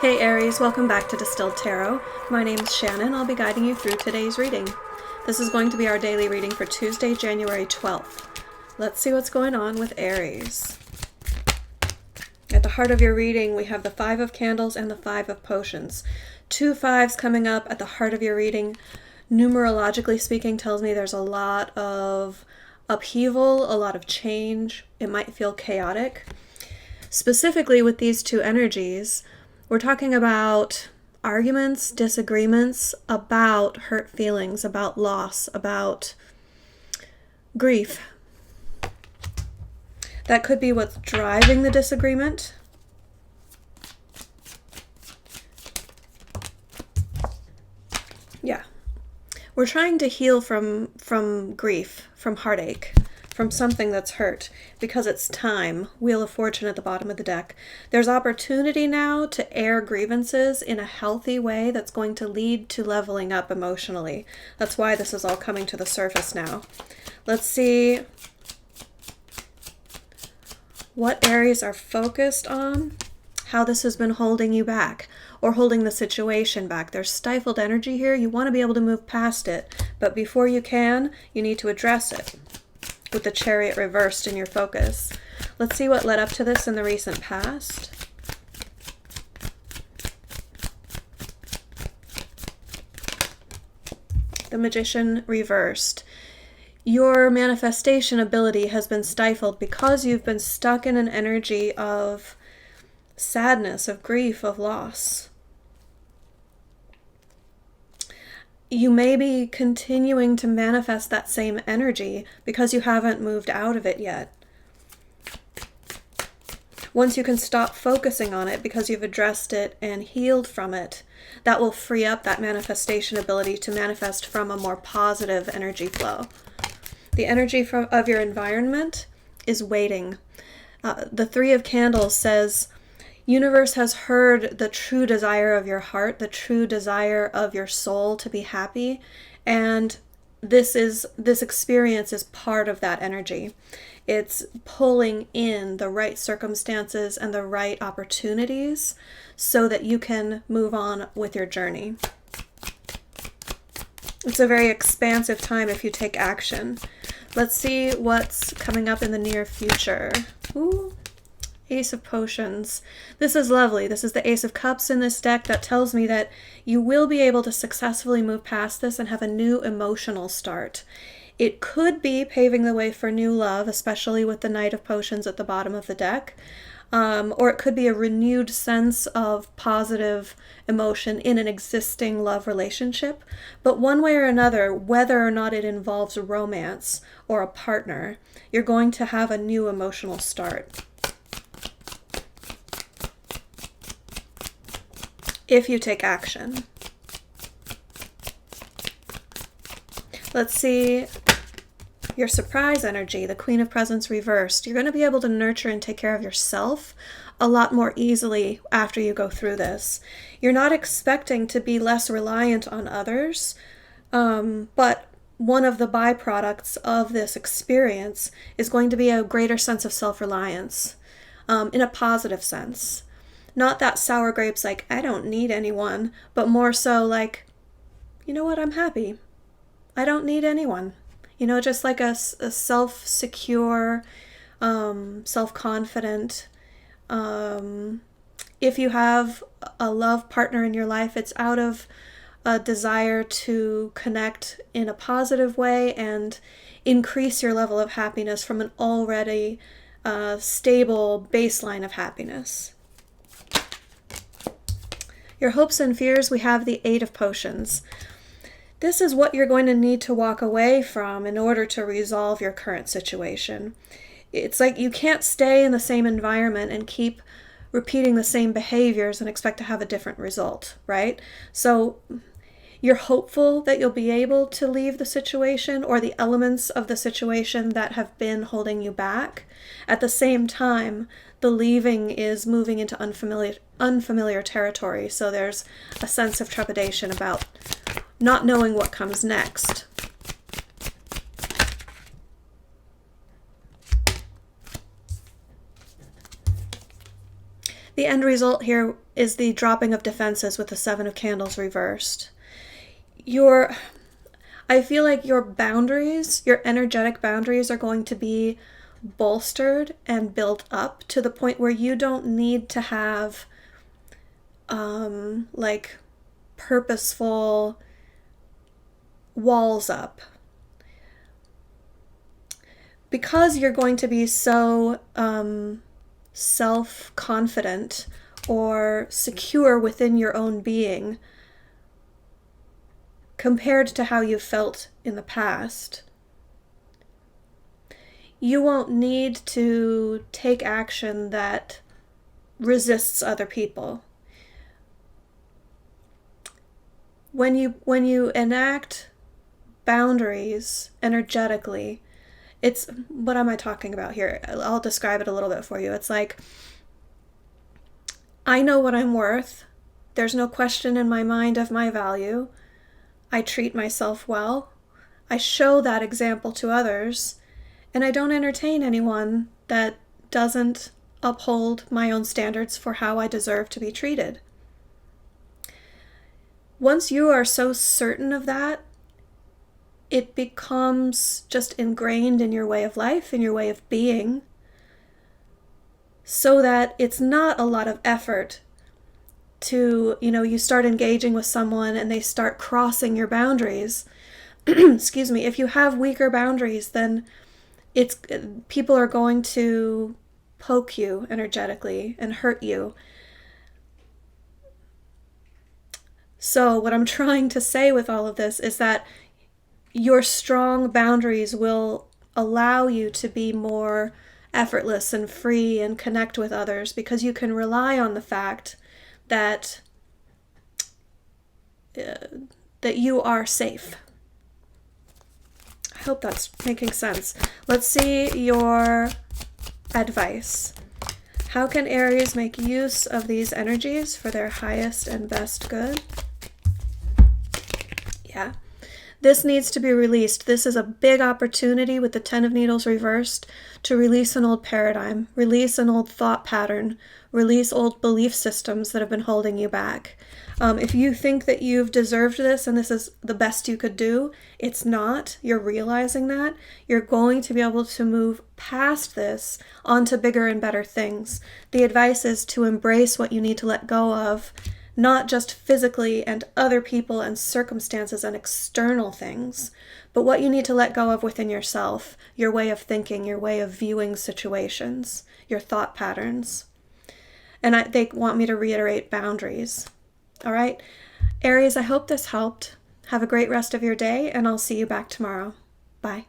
Hey Aries, welcome back to Distilled Tarot. My name is Shannon. I'll be guiding you through today's reading. This is going to be our daily reading for Tuesday, January 12th. Let's see what's going on with Aries. At the heart of your reading, we have the Five of Candles and the Five of Potions. Two fives coming up at the heart of your reading. Numerologically speaking, tells me there's a lot of upheaval, a lot of change. It might feel chaotic. Specifically with these two energies, we're talking about arguments, disagreements, about hurt feelings, about loss, about grief. That could be what's driving the disagreement. Yeah. We're trying to heal from grief, from heartache, from something that's hurt, because it's time. Wheel of Fortune at the bottom of the deck. There's opportunity now to air grievances in a healthy way that's going to lead to leveling up emotionally. That's why this is all coming to the surface now. Let's see what areas are focused on, how this has been holding you back or holding the situation back. There's stifled energy here. You want to be able to move past it, but before you can, you need to address it. With the Chariot reversed in your focus. Let's see what led up to this in the recent past. The Magician reversed. Your manifestation ability has been stifled because you've been stuck in an energy of sadness, of grief, of loss. You may be continuing to manifest that same energy because you haven't moved out of it yet. Once you can stop focusing on it because you've addressed it and healed from it, that will free up that manifestation ability to manifest from a more positive energy flow. The energy of your environment is waiting. The Three of Candles says, Universe has heard the true desire of your heart, the true desire of your soul to be happy, and this experience is part of that energy. It's pulling in the right circumstances and the right opportunities so that you can move on with your journey. It's a very expansive time if you take action. Let's see what's coming up in the near future. Ooh. Ace of Potions. This is lovely. This is the Ace of Cups in this deck that tells me that you will be able to successfully move past this and have a new emotional start. It could be paving the way for new love, especially with the Knight of Potions at the bottom of the deck. Or it could be a renewed sense of positive emotion in an existing love relationship. But one way or another, whether or not it involves romance or a partner, you're going to have a new emotional start. If you take action. Let's see your surprise energy, the Queen of Presents reversed. You're going to be able to nurture and take care of yourself a lot more easily after you go through this. You're not expecting to be less reliant on others, but one of the byproducts of this experience is going to be a greater sense of self-reliance, in a positive sense. Not that sour grapes like, I don't need anyone, but more so like, you know what, I'm happy. I don't need anyone. You know, just like a self-secure, self-confident. If you have a love partner in your life, it's out of a desire to connect in a positive way and increase your level of happiness from an already stable baseline of happiness. Your hopes and fears, we have the Eight of Potions. This is what you're going to need to walk away from in order to resolve your current situation. It's like you can't stay in the same environment and keep repeating the same behaviors and expect to have a different result, right? So you're hopeful that you'll be able to leave the situation or the elements of the situation that have been holding you back. At the same time, the leaving is moving into unfamiliar territory, so there's a sense of trepidation about not knowing what comes next. The end result here is the dropping of defenses with the Seven of Candles reversed. I feel like your boundaries, your energetic boundaries, are going to be bolstered and built up to the point where you don't need to have like purposeful walls up, because you're going to be so self-confident or secure within your own being compared to how you felt in the past. You won't need to take action that resists other people. When you enact boundaries energetically, it's, what am I talking about here? I'll describe it a little bit for you. It's like, I know what I'm worth. There's no question in my mind of my value. I treat myself well. I show that example to others, and I don't entertain anyone that doesn't uphold my own standards for how I deserve to be treated. Once you are so certain of that, it becomes just ingrained in your way of life, in your way of being, so that it's not a lot of effort to, you start engaging with someone and they start crossing your boundaries. Excuse me. If you have weaker boundaries, then people are going to poke you energetically and hurt you. So what I'm trying to say with all of this is that your strong boundaries will allow you to be more effortless and free and connect with others, because you can rely on the fact that you are safe. I hope that's making sense. Let's see your advice. How can Aries make use of these energies for their highest and best good? Yeah. This needs to be released. This is a big opportunity with the Ten of Needles reversed to release an old paradigm, release an old thought pattern, release old belief systems that have been holding you back. If you think that you've deserved this and this is the best you could do, it's not. You're realizing that. You're going to be able to move past this onto bigger and better things. The advice is to embrace what you need to let go of, not just physically and other people and circumstances and external things, but what you need to let go of within yourself, your way of thinking, your way of viewing situations, your thought patterns. And they want me to reiterate boundaries. All right, Aries, I hope this helped. Have a great rest of your day, and I'll see you back tomorrow. Bye.